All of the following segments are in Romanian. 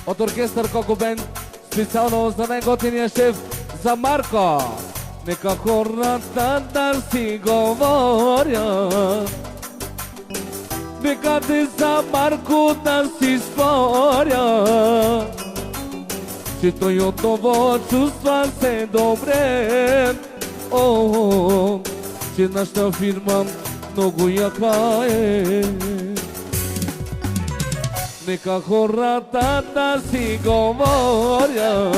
Od orkestr Koku Band specjalno za Negotin je šef za Marko. Nekako da si govorio, neka ti za Marku da si sporio. Če to je ovo čustva se dobre, če naša firma mnogo jaka je. Nekako da si govorio,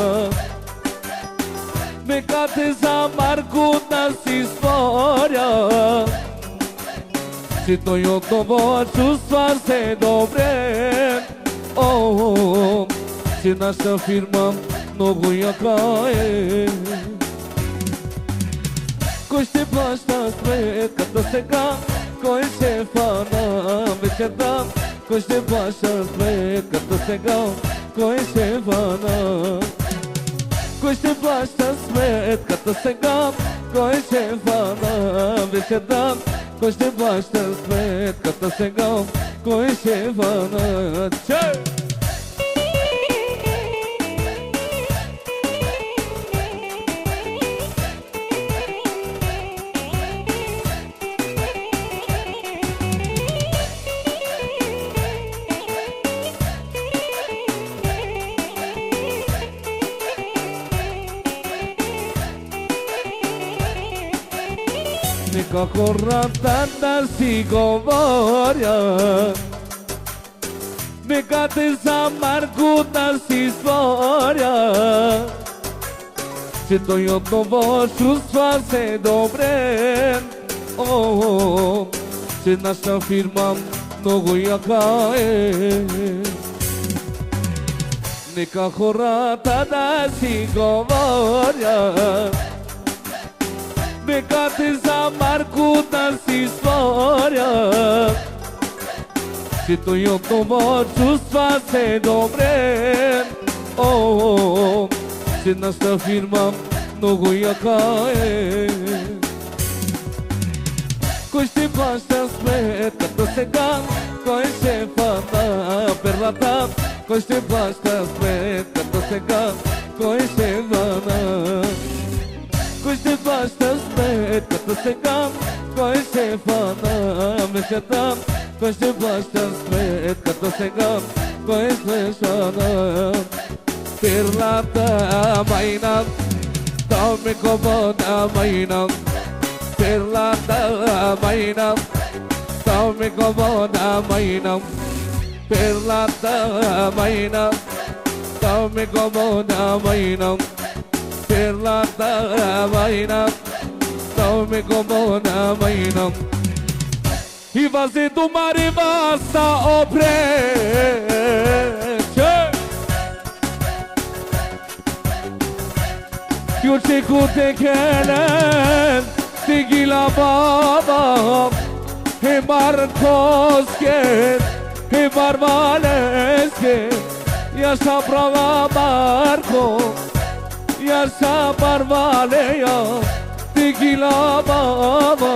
neka te za Marku da si sporio. Če to je ovo čustva se dobre, če naša firma mnogo jaka je. Ko ще плаща сметката сега, кой шефа на вечерта? Кой ще плаща сметката сега, кой шефа на... Кой ще плаща сметката сега, кой шефа на вечерта? Кой ще плаща сметката сега, кой шефа на... Чай! Nekako da si govorio, neka te za Marku da si stvorio. Če to je ovo čustva se dobre, če naša firma mnogo jaka je. Nekako da si govorio, neka te za Marku da si stvorio. Če to je ovo čustva se dobre, če naša firma mnogo jaka je. Кой ще плаща сметката сега, кой шефа на перлата? Кой ще плаща сметката сега, кой шефа на... Кой ще плаща сметката сега, кой шефа на вечерта? Кой ще плаща сметката сега, кой шефа на... Перлата майна, то ми коmoda майна. Perlata mainam, tau me comoda mainam. Perlata mainam, tau me comoda mainam. Perlata mainam, tau me comoda mainam. I vaze do mare vasta opreće. Juče kute kelen Tigila baba, he Markoske, he Barvaleske, yaşa brava Marko, yaşa Barvaleya, Tigila baba,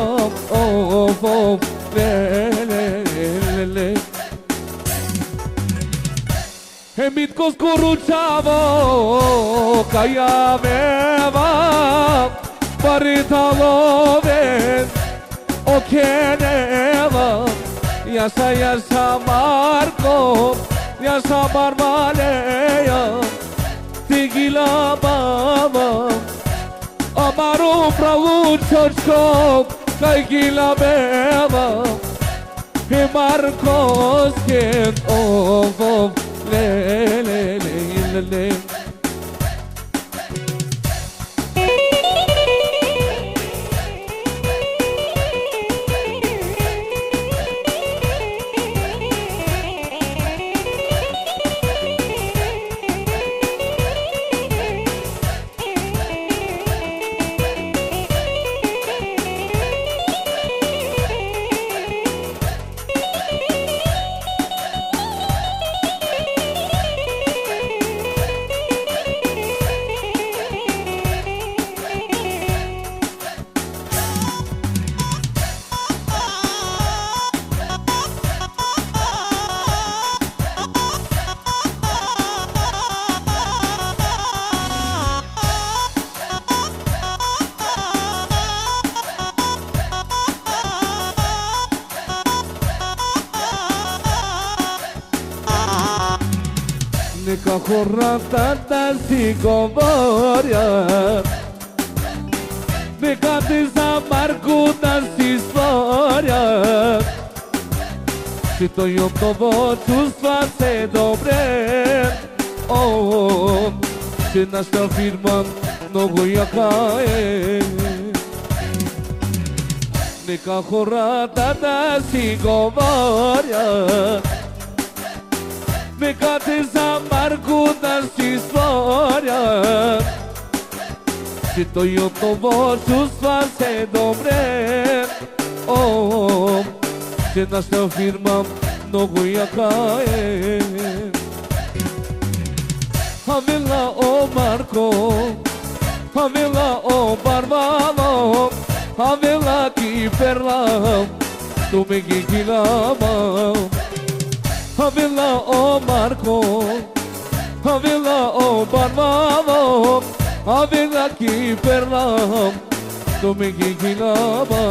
le. He Mitkos Kuručavo, Kajaveva, Paritaloven, Okeneva, yaşa Marko, yaşa Barvaleya, Tigila baba, Amaru pravu čočko, Kajgila beba, He Markoske, le. Neka χωρατάτα στην κομμόρια, neka ti zamarkuta si storia, și to io provo čustva se dobre, oh, și naša firma mnogo jaka je. Neka χωρατάτα στην κομμόρια, neka ti zamarkuta si storia, și to io provo čustva se dobre, oh, și naša firma mnogo jaka je. Havila o Marko, havila o Barbalo, havila ki perla, tu me gigilama. Havila o Marko, havila o Barbalo, havila ki perla, tu me gigilama.